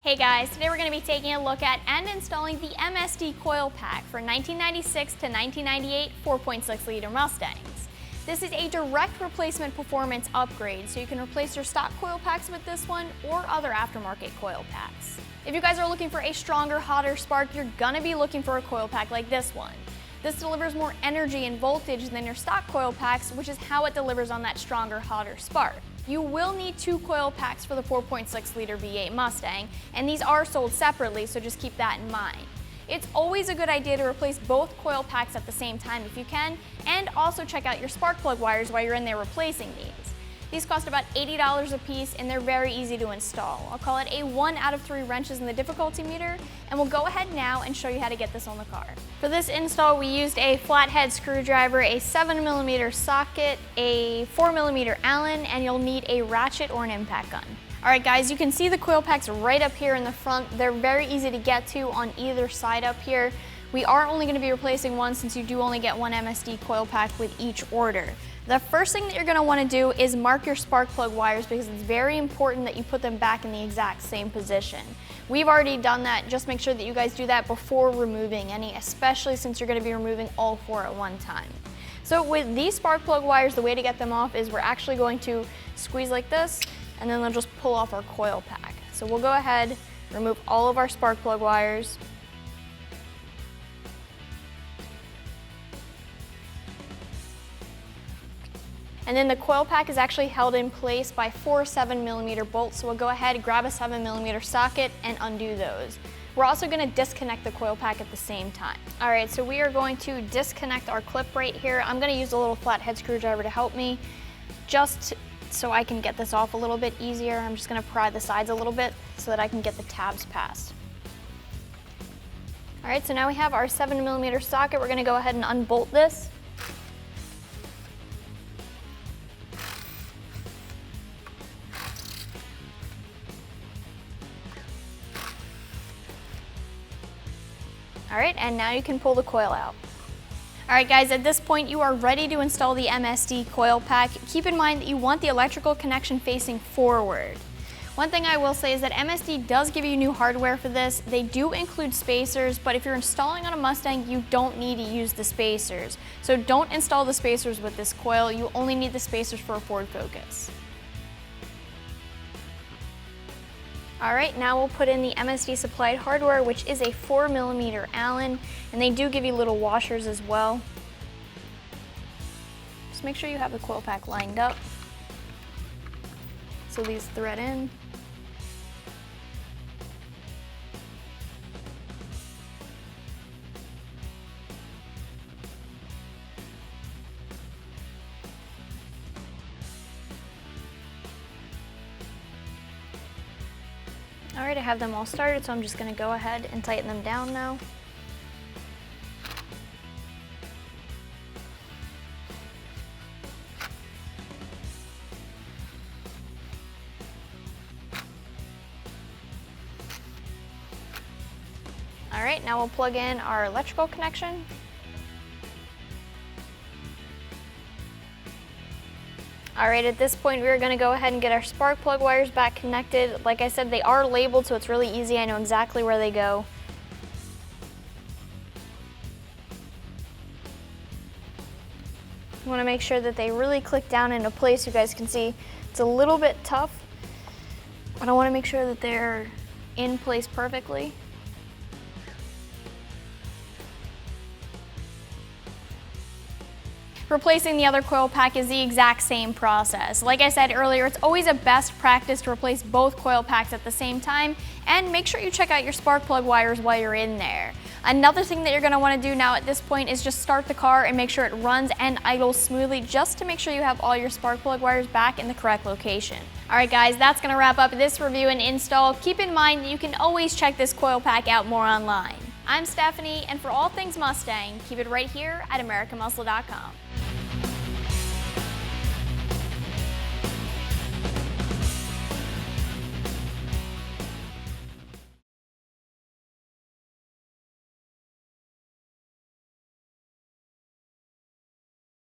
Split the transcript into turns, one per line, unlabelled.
Hey guys, today we're going to be taking a look at and installing the MSD coil pack for 1996 to 1998 4.6 liter Mustangs. This is a direct replacement performance upgrade, so you can replace your stock coil packs with this one or other aftermarket coil packs. If you guys are looking for a stronger, hotter spark, you're going to be looking for a coil pack like this one. This delivers more energy and voltage than your stock coil packs, which is how it delivers on that stronger, hotter spark. You will need 2 coil packs for the 4.6 liter V8 Mustang, and these are sold separately, so just keep that in mind. It's always a good idea to replace both coil packs at the same time if you can, and also check out your spark plug wires while you're in there replacing these. These cost about $80 a piece, and they're very easy to install. I'll call it a 1 out of 3 wrenches in the difficulty meter, and we'll go ahead now and show you how to get this on the car. For this install, we used a flathead screwdriver, a 7mm socket, a 4mm Allen, and you'll need a ratchet or an impact gun. Alright guys, you can see the coil packs right up here in the front. They're very easy to get to on either side up here. We are only going to be replacing one since you do only get one MSD coil pack with each order. The first thing that you're going to want to do is mark your spark plug wires because it's very important that you put them back in the exact same position. We've already done that. Just make sure that you guys do that before removing any, especially since you're going to be removing all 4 at one time. So with these spark plug wires, the way to get them off is we're actually going to squeeze like this, and then they'll just pull off our coil pack. So we'll go ahead, remove all of our spark plug wires. And then the coil pack is actually held in place by 4 7mm bolts, so we'll go ahead, grab a 7mm socket, and undo those. We're also going to disconnect the coil pack at the same time. Alright, so we are going to disconnect our clip right here. I'm going to use a little flathead screwdriver to help me, just so I can get this off a little bit easier. I'm just going to pry the sides a little bit so that I can get the tabs past. Alright, so now we have our 7mm socket. We're going to go ahead and unbolt this. Alright, and now you can pull the coil out. Alright guys, at this point you are ready to install the MSD coil pack. Keep in mind that you want the electrical connection facing forward. One thing I will say is that MSD does give you new hardware for this. They do include spacers, but if you're installing on a Mustang, you don't need to use the spacers. So don't install the spacers with this coil. You only need the spacers for a Ford Focus. Alright, now we'll put in the MSD supplied hardware, which is a 4mm Allen, and they do give you little washers as well. Just make sure you have the coil pack lined up so these thread in. Alright, I have them all started, so I'm just going to go ahead and tighten them down now. Alright, now we'll plug in our electrical connection. Alright, at this point we're going to go ahead and get our spark plug wires back connected. Like I said, they are labeled, so it's really easy. I know exactly where they go. You want to make sure that they really click down into place. You guys can see it's a little bit tough, but I want to make sure that they're in place perfectly. Replacing the other coil pack is the exact same process. Like I said earlier, it's always a best practice to replace both coil packs at the same time, and make sure you check out your spark plug wires while you're in there. Another thing that you're going to want to do now at this point is just start the car and make sure it runs and idles smoothly, just to make sure you have all your spark plug wires back in the correct location. Alright guys, that's going to wrap up this review and install. Keep in mind that you can always check this coil pack out more online. I'm Stephanie, and for all things Mustang, keep it right here at AmericanMuscle.com.